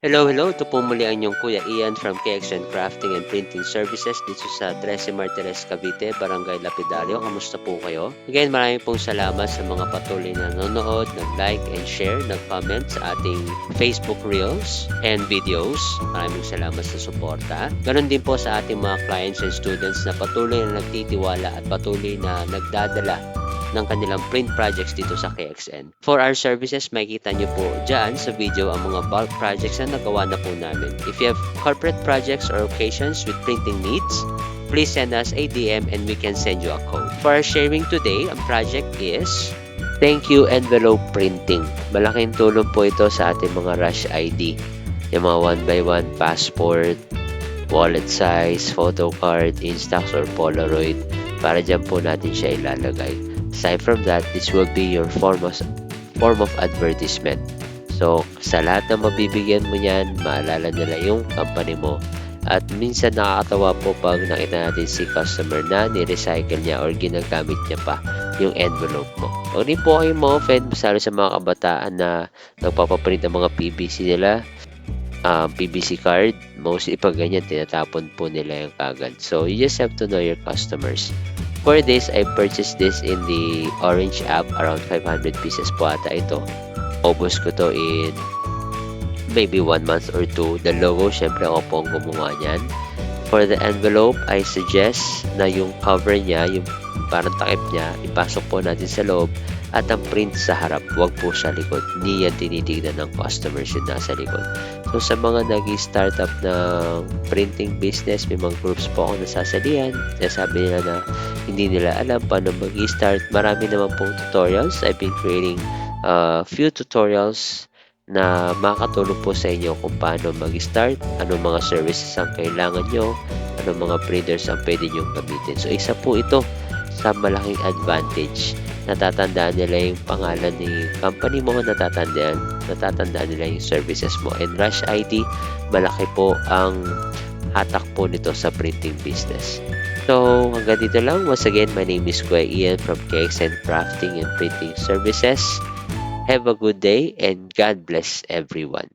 Hello. Ito po muli ang inyong Kuya Ian from KXN Crafting and Printing Services dito sa 13 Martires, Cavite, Barangay Lapidario. Kamusta po kayo? Again, maraming pong salamat sa mga patuloy na nanonood, nag-like and share, nag-comment sa ating Facebook Reels and videos. Maraming salamat sa suporta. Ganon din po sa ating mga clients and students na patuloy na nagtitiwala at patuloy na nagdadala ng kanilang print projects dito sa KXN. For our services, makikita nyo po dyan sa video ang mga bulk projects na nagawa na po namin. If you have corporate projects or occasions with printing needs, please send us a DM and we can send you a code. For our sharing today, ang project is Thank You Envelope Printing. Malaking tulong po ito sa ating mga Rush ID. Yung mga 1x1 passport, wallet size, photo card, Instax or Polaroid. Para dyan po natin siya ilalagay. Aside from that, this will be your form of advertisement. So, sa lahat na mabibigyan mo yan, maalala nila yung company mo. At minsan nakakatawa po pag nakita natin si customer na ni-recycle niya or ginagamit niya pa yung envelope mo. Huwag rin po kayong ma-offend, lalo sa mga kabataan na nagpapaprint ng mga PVC nila. PVC card, mostly pag ganyan, tinatapon po nila yung kagad. So, you just have to know your customers. For this, I purchased this in the Orange app. Around 500 pieces po ata ito. Ubos ko to in maybe 1 month or 2. The logo, syempre ako po ang gumawa niyan. For the envelope, I suggest na yung cover niya, yung parang takip niya, ipasok po natin sa loob at ang print sa harap, wag po sa likod. Hindi yan tinitignan ng customers yung nasa likod. So sa mga nag-startup ng printing business, may mga groups po ako nasasalihan. Sabi nila na hindi nila alam paano mag-start. Marami naman pong tutorials. I've been creating few tutorials na makakatulong po sa inyo kung paano mag-start, anong mga services ang kailangan nyo, anong mga printers ang pwede nyo gamitin. So isa po ito sa malaking advantage. Natatandaan nila yung pangalan ni company mo, natatandaan nila yung services mo. And Rush ID, malaki po ang hatak po nito sa printing business. So, hanggang dito lang. Once again, my name is Kuya Ian from KXN Crafting and Printing Services. Have a good day and God bless everyone.